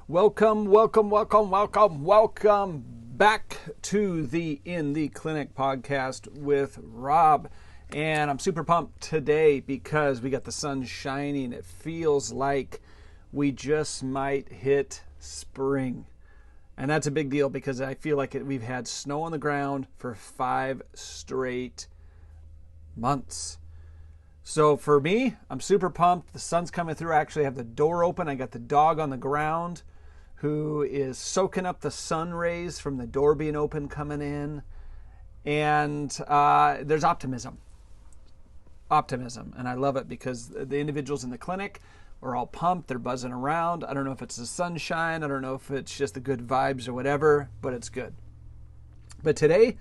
Welcome back to the In the Clinic podcast with Rob. And I'm super pumped today because we got the sun shining. It feels like we just might hit spring. And that's a big deal because I feel like we've had snow on the ground for 5 straight months. So for me, I'm super pumped. The sun's coming through. I actually have the door open. I got the dog on the ground who is soaking up the sun rays from the door being open coming in. And there's optimism. And I love it because the individuals in the clinic are all pumped. They're buzzing around. I don't know if it's the sunshine. I don't know if it's just the good vibes or whatever, but it's good. But today,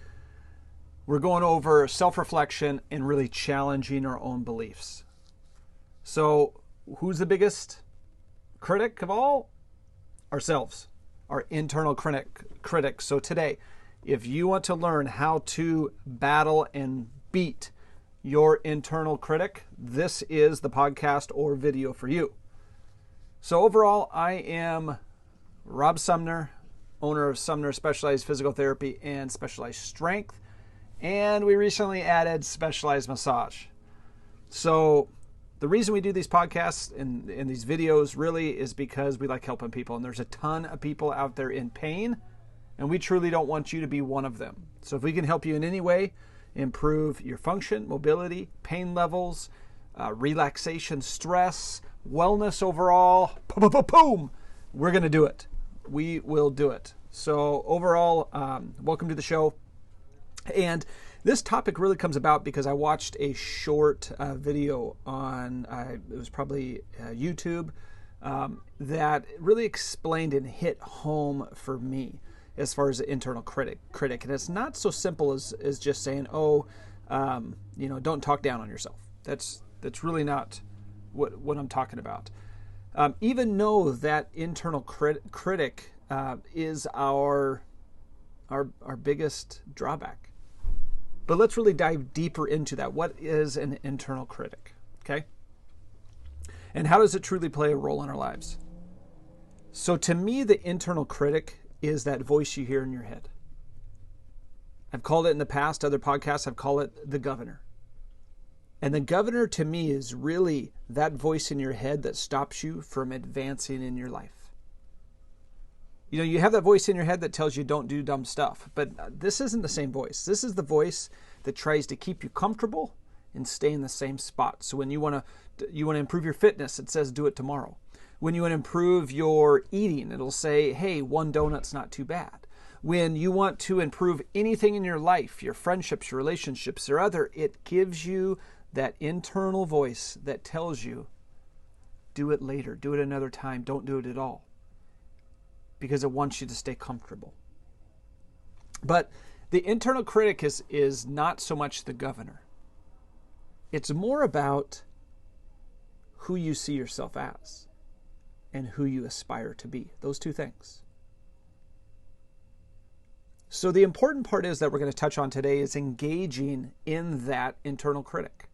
we're going over self-reflection and really challenging our own beliefs. So who's the biggest critic of all? Ourselves, our internal critic. So today, if you want to learn how to battle and beat your internal critic, this is the podcast or video for you. So overall, I am Rob Sumner, owner of Sumner Specialized Physical Therapy and Specialized Strength. And we recently added specialized massage. So the reason we do these podcasts and these videos really is because we like helping people. And there's a ton of people out there in pain. And we truly don't want you to be one of them. So if we can help you in any way, improve your function, mobility, pain levels, relaxation, stress, wellness overall, boom, we're going to do it. We will do it. So overall, welcome to the show. And this topic really comes about because I watched a short video on, it was probably YouTube, that really explained and hit home for me as far as the internal critic. And it's not so simple as just saying, don't talk down on yourself. That's really not what I'm talking about. Even know that internal critic is our biggest drawback. But let's really dive deeper into that. What is an internal critic? Okay? And how does it truly play a role in our lives? So to me, the internal critic is that voice you hear in your head. I've called it in the past, other podcasts, I've called it the governor. And the governor to me is really that voice in your head that stops you from advancing in your life. You know, you have that voice in your head that tells you don't do dumb stuff, but this isn't the same voice. This is the voice that tries to keep you comfortable and stay in the same spot. So when you want to improve your fitness, it says do it tomorrow. When you want to improve your eating, it'll say, hey, 1 donut's not too bad. When you want to improve anything in your life, your friendships, your relationships, or other, it gives you that internal voice that tells you, do it later, do it another time, don't do it at all. Because it wants you to stay comfortable. But the internal critic is not so much the governor. It's more about who you see yourself as and who you aspire to be. Those two things. So the important part is that we're going to touch on today is engaging in that internal critic.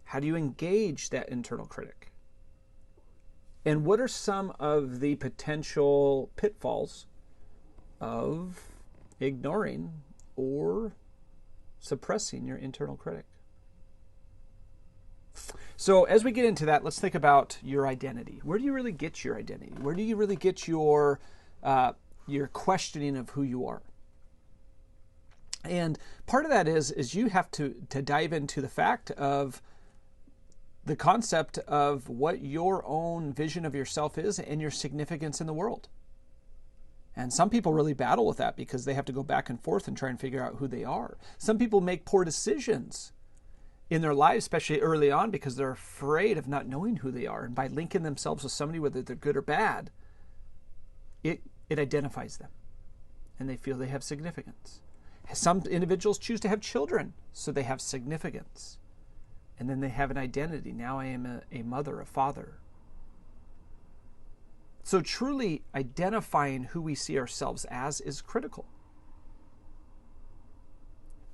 How do you engage that internal critic? And what are some of the potential pitfalls of ignoring or suppressing your internal critic? So as we get into that, let's think about your identity. Where do you really get your identity? Where do you really get your questioning of who you are? And part of that is you have to dive into the fact of the concept of what your own vision of yourself is and your significance in the world. And some people really battle with that because they have to go back and forth and try and figure out who they are. Some people make poor decisions in their lives, especially early on, because they're afraid of not knowing who they are. And by linking themselves with somebody, whether they're good or bad, it identifies them. And they feel they have significance. Some individuals choose to have children, so they have significance. And then they have an identity. Now I am a mother, a father. So truly identifying who we see ourselves as is critical.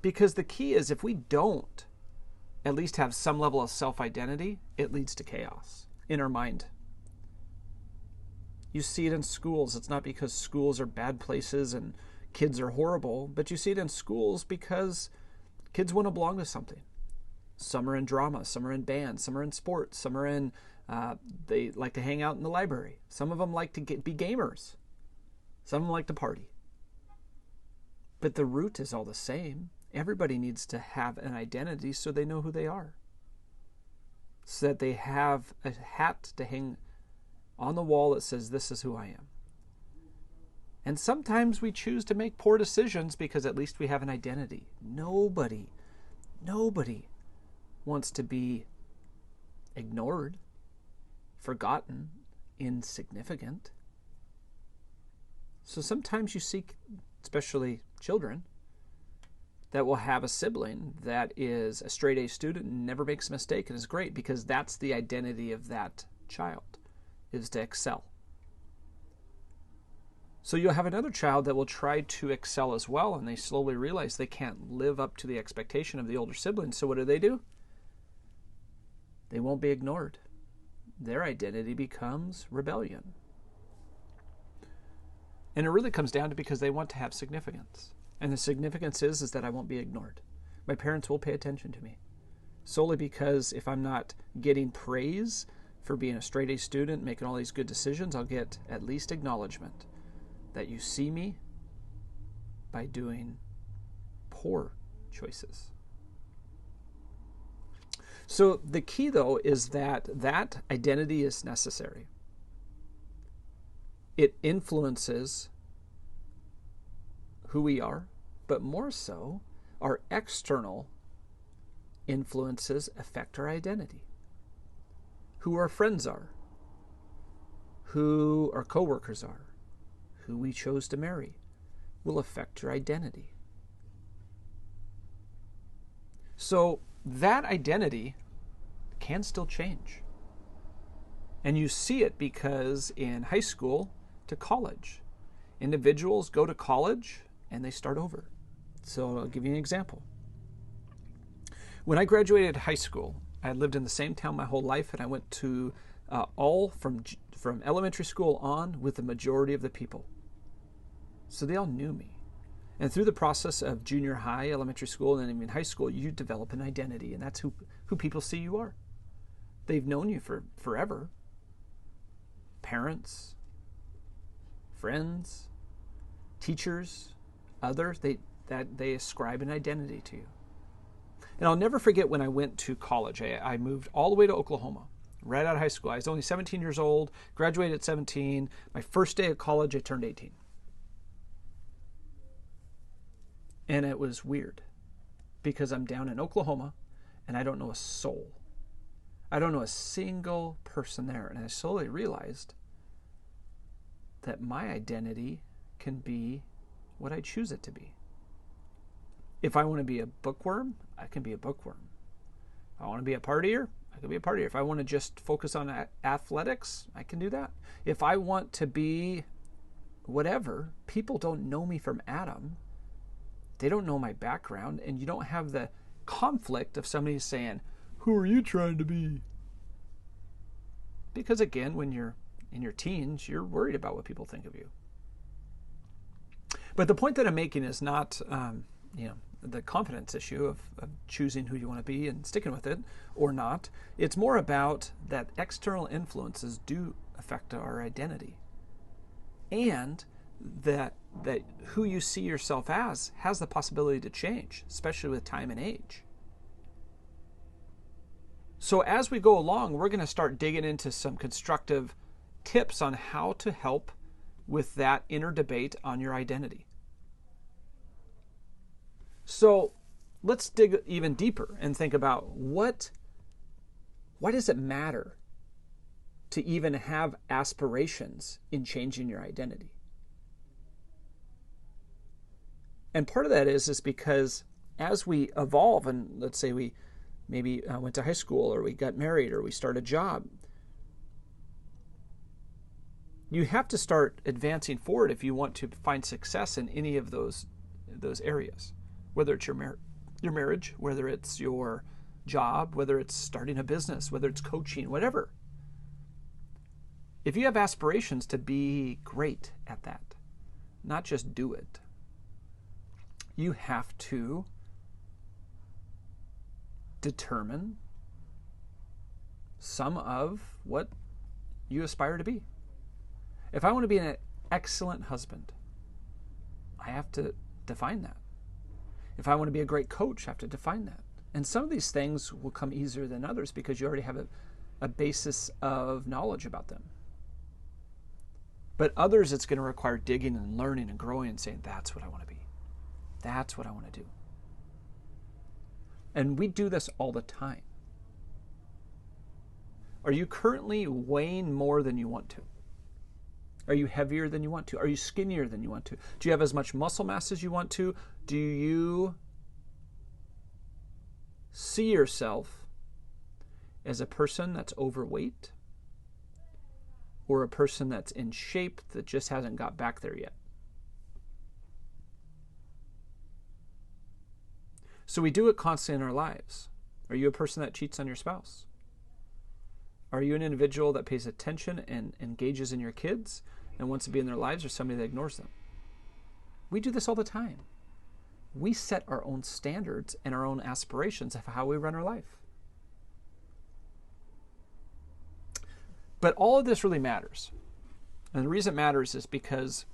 Because the key is if we don't at least have some level of self-identity, it leads to chaos in our mind. You see it in schools. It's not because schools are bad places and kids are horrible, but you see it in schools because kids want to belong to something. Some are in drama, some are in band, some are in sports, some are in, they like to hang out in the library. Some of them like to be gamers. Some of them like to party. But the root is all the same. Everybody needs to have an identity so they know who they are. So that they have a hat to hang on the wall that says, this is who I am. And sometimes we choose to make poor decisions because at least we have an identity. Nobody wants to be ignored, forgotten, insignificant. So sometimes you seek, especially children, that will have a sibling that is a straight A student and never makes a mistake and is great, because that's the identity of that child, is to excel. So you'll have another child that will try to excel as well, and they slowly realize they can't live up to the expectation of the older sibling. So what do? They won't be ignored. Their identity becomes rebellion. And it really comes down to because they want to have significance. And the significance is that I won't be ignored. My parents will pay attention to me. Solely because if I'm not getting praise for being a straight A student, making all these good decisions, I'll get at least acknowledgement that you see me by doing poor choices. So the key, though, is that identity is necessary. It influences who we are, but more so, our external influences affect our identity. Who our friends are, who our coworkers are, who we chose to marry, will affect your identity. So that identity can still change. And you see it because in high school to college, individuals go to college and they start over. So I'll give you an example. When I graduated high school, I had lived in the same town my whole life, and I went to all from elementary school on with the majority of the people. So they all knew me. And through the process of junior high, elementary school, and then even high school, you develop an identity, and that's who people see you are. They've known you for forever. Parents, friends, teachers, others, they ascribe an identity to you. And I'll never forget when I went to college. I moved all the way to Oklahoma, right out of high school. I was only 17 years old, graduated at 17. My first day of college, I turned 18. And it was weird because I'm down in Oklahoma and I don't know a soul. I don't know a single person there. And I slowly realized that my identity can be what I choose it to be. If I want to be a bookworm, I can be a bookworm. If I want to be a partier, I can be a partier. If I want to just focus on athletics, I can do that. If I want to be whatever, people don't know me from Adam. They don't know my background, and you don't have the conflict of somebody saying, who are you trying to be? Because again, when you're in your teens, you're worried about what people think of you. But the point that I'm making is not, the confidence issue of choosing who you want to be and sticking with it or not. It's more about that external influences do affect our identity. And that who you see yourself as has the possibility to change, especially with time and age. So as we go along, we're going to start digging into some constructive tips on how to help with that inner debate on your identity. So let's dig even deeper and think about why does it matter to even have aspirations in changing your identity? And part of that is because as we evolve, and let's say we maybe went to high school, or we got married, or we start a job, you have to start advancing forward if you want to find success in any of those areas, whether it's your marriage, whether it's your job, whether it's starting a business, whether it's coaching, whatever. if you have aspirations to be great at that, not just do it, you have to determine some of what you aspire to be. If I want to be an excellent husband, I have to define that. If I want to be a great coach, I have to define that. And some of these things will come easier than others because you already have a basis of knowledge about them. But others, it's going to require digging and learning and growing and saying, that's what I want to be. That's what I want to do. And we do this all the time. Are you currently weighing more than you want to? Are you heavier than you want to? Are you skinnier than you want to? Do you have as much muscle mass as you want to? Do you see yourself as a person that's overweight or a person that's in shape that just hasn't got back there yet? So we do it constantly in our lives. Are you a person that cheats on your spouse? Are you an individual that pays attention and engages in your kids and wants to be in their lives, or somebody that ignores them? We do this all the time. We set our own standards and our own aspirations of how we run our life. But all of this really matters. And the reason it matters is because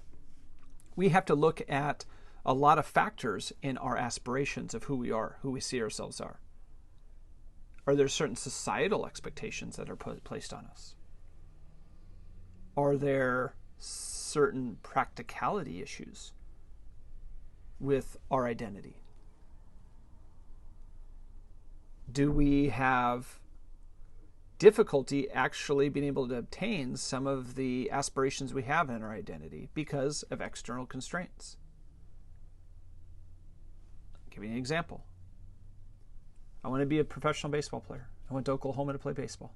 we have to look at a lot of factors in our aspirations of who we are, who we see ourselves are. Are there certain societal expectations that are placed on us? Are there certain practicality issues with our identity? Do we have difficulty actually being able to obtain some of the aspirations we have in our identity because of external constraints? I'll give you an example. I want to be a professional baseball player. I went to Oklahoma to play baseball.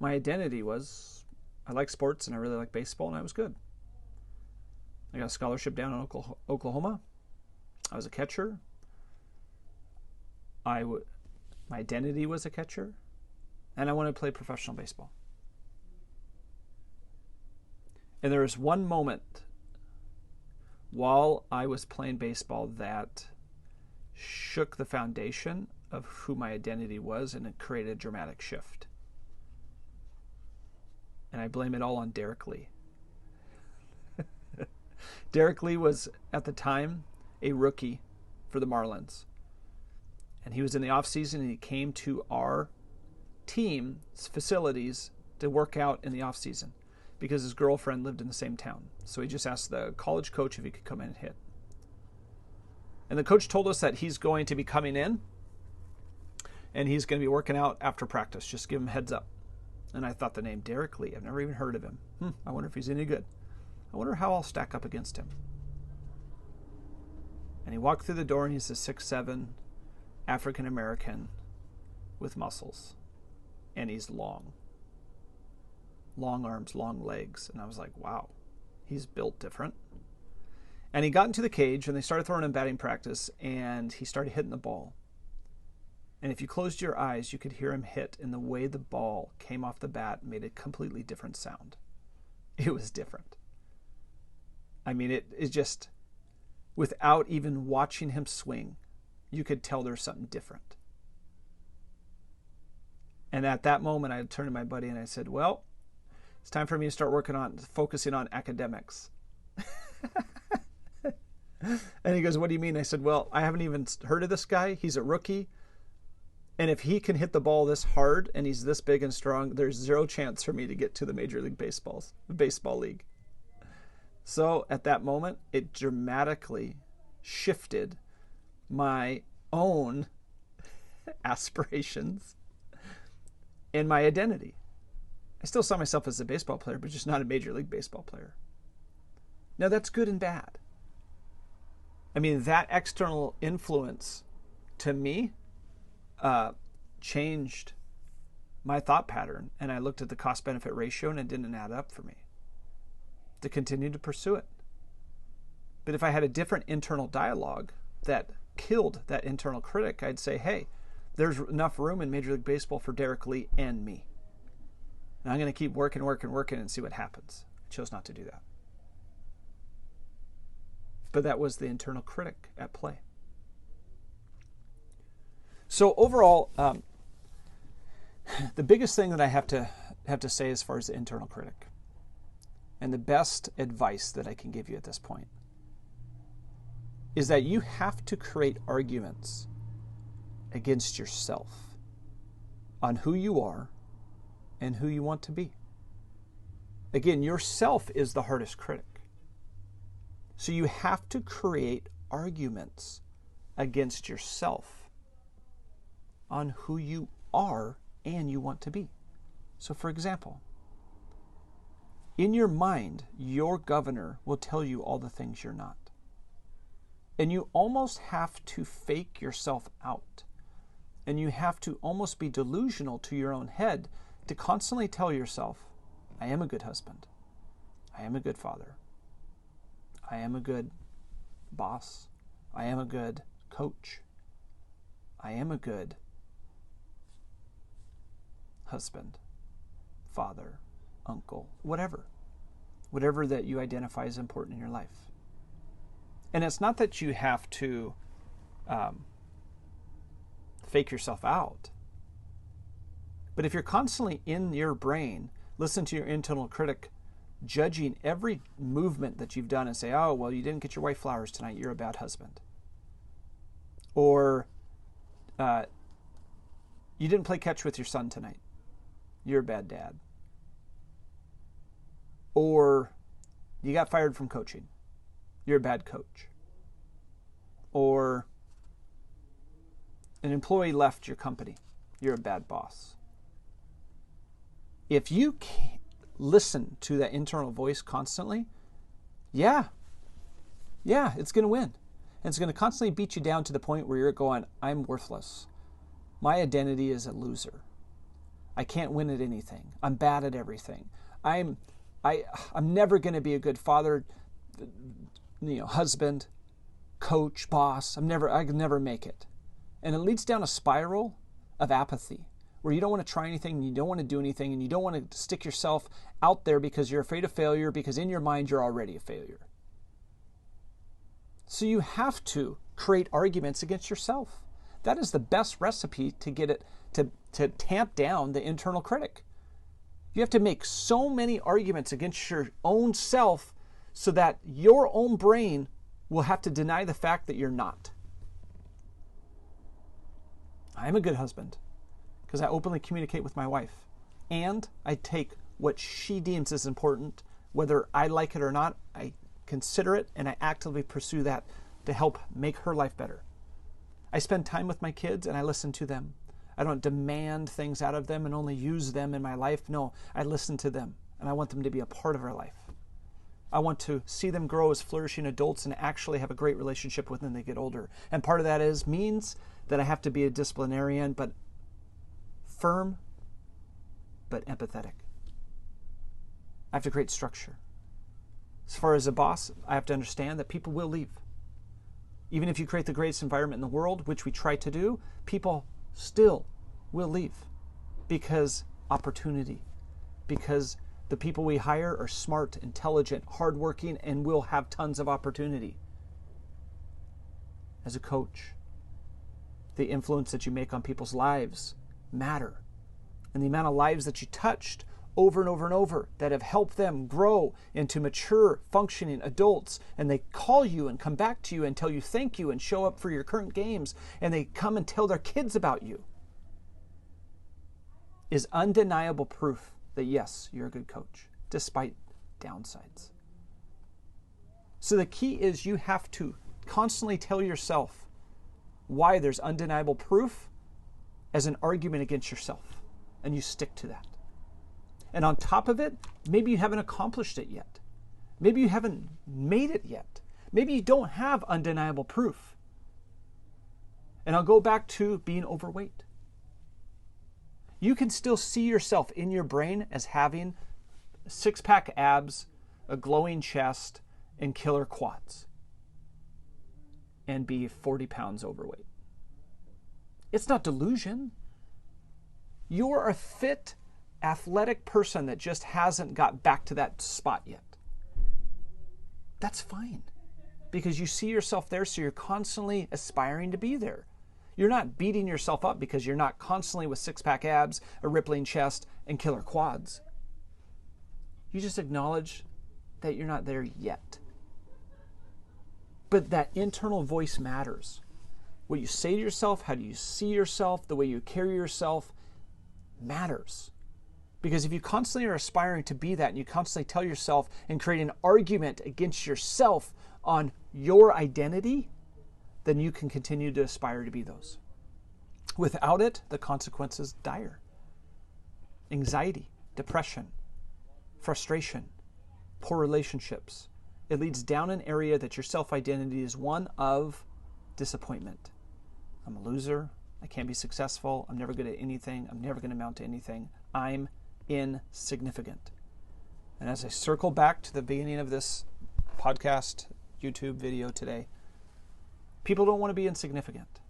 My identity was, I like sports and I really like baseball, and I was good. I got a scholarship down in Oklahoma. I was a catcher. My identity was a catcher, and I wanted to play professional baseball. And there was one moment while I was playing baseball that shook the foundation of who my identity was, and it created a dramatic shift. And I blame it all on Derek Lee. Derek Lee was, at the time, a rookie for the Marlins. And he was in the off-season, and he came to our team's facilities to work out in the off-season because his girlfriend lived in the same town. So he just asked the college coach if he could come in and hit. And the coach told us that he's going to be coming in and he's going to be working out after practice. Just give him a heads up. And I thought the name Derek Lee, I've never even heard of him. I wonder if he's any good. I wonder how I'll stack up against him. And he walked through the door, and he's a 6'7" African American with muscles. And he's long. Long arms, long legs. And I was like, wow, he's built different. And he got into the cage, and they started throwing him batting practice, and he started hitting the ball. And if you closed your eyes, you could hear him hit, and the way the ball came off the bat made a completely different sound. It was different. I mean, it is just, without even watching him swing, you could tell there's something different. And at that moment, I turned to my buddy and I said, well, it's time for me to start focusing on academics. And he goes, what do you mean? I said, well, I haven't even heard of this guy. He's a rookie. And if he can hit the ball this hard and he's this big and strong, there's zero chance for me to get to the Major League Baseball League. So at that moment, it dramatically shifted my own aspirations and my identity. I still saw myself as a baseball player, but just not a Major League Baseball player. Now that's good and bad. I mean, that external influence to me changed my thought pattern, and I looked at the cost-benefit ratio, and it didn't add up for me to continue to pursue it. But if I had a different internal dialogue that killed that internal critic, I'd say, hey, there's enough room in Major League Baseball for Derek Lee and me. And I'm going to keep working and see what happens. I chose not to do that. But that was the internal critic at play. So overall, the biggest thing that I have to say as far as the internal critic, and the best advice that I can give you at this point, is that you have to create arguments against yourself on who you are and who you want to be. Again, yourself is the hardest critic. So you have to create arguments against yourself on who you are and you want to be. So for example, in your mind, your governor will tell you all the things you're not. And you almost have to fake yourself out. And you have to almost be delusional to your own head to constantly tell yourself, I am a good husband. I am a good father. I am a good boss. I am a good coach. I am a good husband, father, uncle, whatever that you identify as important in your life. And it's not that you have to fake yourself out, but if you're constantly in your brain, listen to your internal critic, judging every movement that you've done and say, oh, well, you didn't get your wife flowers tonight, you're a bad husband. Or you didn't play catch with your son tonight, you're a bad dad. Or you got fired from coaching, you're a bad coach. Or an employee left your company, you're a bad boss. If you listen to that internal voice constantly, yeah, it's going to win. And it's going to constantly beat you down to the point where you're going, I'm worthless. My identity is a loser. I can't win at anything. I'm bad at everything. I'm never going to be a good father, husband, coach, boss. I can never make it. And it leads down a spiral of apathy where you don't want to try anything, and you don't want to do anything, and you don't want to stick yourself out there because you're afraid of failure, because in your mind you're already a failure. So you have to create arguments against yourself. That is the best recipe to get it to tamp down the internal critic. You have to make so many arguments against your own self so that your own brain will have to deny the fact that you're not. I'm a good husband because I openly communicate with my wife, and I take what she deems as important, whether I like it or not. I consider it and I actively pursue that to help make her life better. I spend time with my kids and I listen to them. I don't demand things out of them and only use them in my life. No, I listen to them and I want them to be a part of our life. I want to see them grow as flourishing adults and actually have a great relationship with them when they get older. And part of that means that I have to be a disciplinarian, but firm, but empathetic. I have to create structure. As far as a boss, I have to understand that people will leave. Even if you create the greatest environment in the world, which we try to do, people still will leave because opportunity, because the people we hire are smart, intelligent, hardworking, and will have tons of opportunity. As a coach, the influence that you make on people's lives matter. And the amount of lives that you touched over and over and over that have helped them grow into mature, functioning adults, and they call you and come back to you and tell you thank you and show up for your current games, and they come and tell their kids about you, is undeniable proof that yes, you're a good coach, despite downsides. So the key is you have to constantly tell yourself why there's undeniable proof as an argument against yourself, and you stick to that. And on top of it, maybe you haven't accomplished it yet. Maybe you haven't made it yet. Maybe you don't have undeniable proof. And I'll go back to being overweight. You can still see yourself in your brain as having six-pack abs, a glowing chest, and killer quads, and be 40 pounds overweight. It's not delusion. You're a fit, athletic person that just hasn't got back to that spot yet. That's fine, because you see yourself there, so you're constantly aspiring to be there. You're not beating yourself up because you're not constantly with six-pack abs, a rippling chest, and killer quads. You just acknowledge that you're not there yet. But that internal voice matters. What you say to yourself, how do you see yourself, the way you carry yourself matters. Because if you constantly are aspiring to be that, and you constantly tell yourself and create an argument against yourself on your identity, then you can continue to aspire to be those. Without it, the consequence is dire. Anxiety, depression, frustration, poor relationships. It leads down an area that your self-identity is one of disappointment. I'm a loser. I can't be successful. I'm never good at anything. I'm never going to amount to anything. I'm insignificant. And as I circle back to the beginning of this podcast, YouTube video today, people don't want to be insignificant,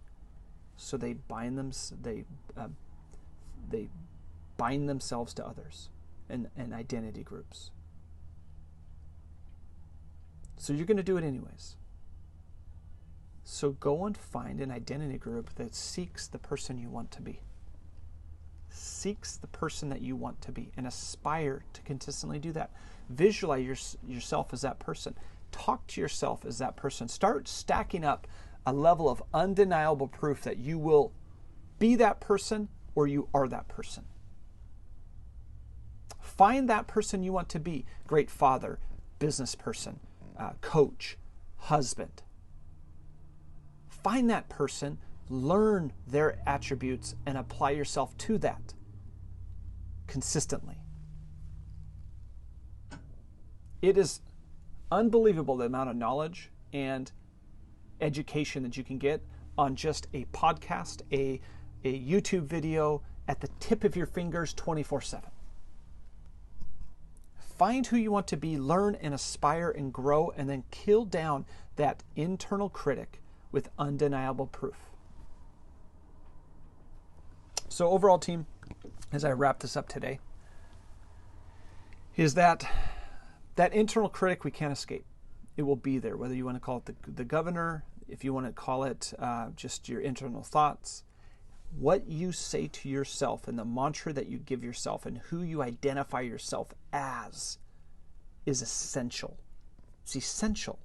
so they bind themselves to others and identity groups. So you're going to do it anyways. So go and find an identity group that seeks the person you want to be. Seeks the person that you want to be, and aspire to consistently do that. Visualize yourself as that person. Talk to yourself as that person. Start stacking up a level of undeniable proof that you will be that person or you are that person. Find that person you want to be. Great father, business person, coach, husband. Find that person, learn their attributes, and apply yourself to that consistently. It is unbelievable the amount of knowledge and education that you can get on just a podcast, a YouTube video at the tip of your fingers 24/7. Find who you want to be, learn and aspire and grow, and then kill down that internal critic with undeniable proof. So overall, team, as I wrap this up today, is that internal critic we can't escape. It will be there, whether you want to call it the governor, if you want to call it just your internal thoughts. What you say to yourself and the mantra that you give yourself and who you identify yourself as is essential. It's essential.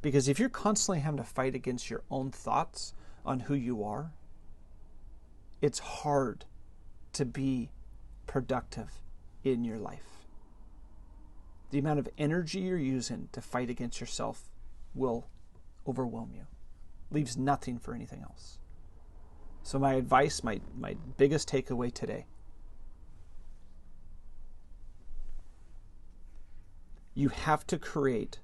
Because if you're constantly having to fight against your own thoughts on who you are, it's hard to be productive in your life. The amount of energy you're using to fight against yourself will overwhelm you. Leaves nothing for anything else. So my advice, my biggest takeaway today, you have to create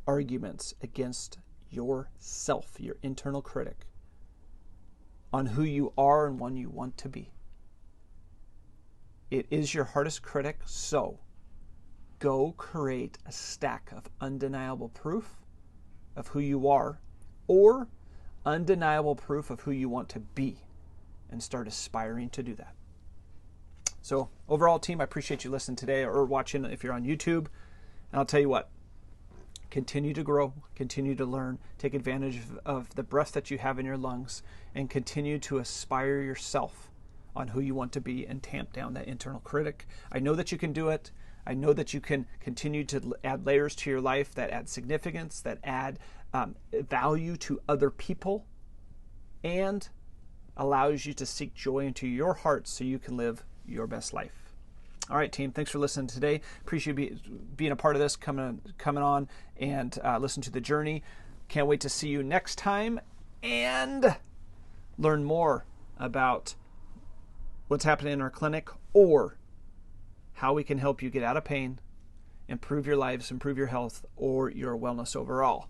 arguments against yourself, your internal critic, on who you are and what you want to be. It is your hardest critic, so go create a stack of undeniable proof of who you are, or undeniable proof of who you want to be, and start aspiring to do that. So overall, team, I appreciate you listening today or watching if you're on YouTube. And I'll tell you what, continue to grow, continue to learn, take advantage of the breath that you have in your lungs, and continue to aspire yourself on who you want to be and tamp down that internal critic. I know that you can do it. I know that you can continue to add layers to your life that add significance, that add value to other people, and allows you to seek joy into your heart so you can live your best life. All right, team, thanks for listening today. Appreciate being a part of this, coming on and listen to the journey. Can't wait to see you next time and learn more about what's happening in our clinic or how we can help you get out of pain, improve your lives, improve your health, or your wellness overall.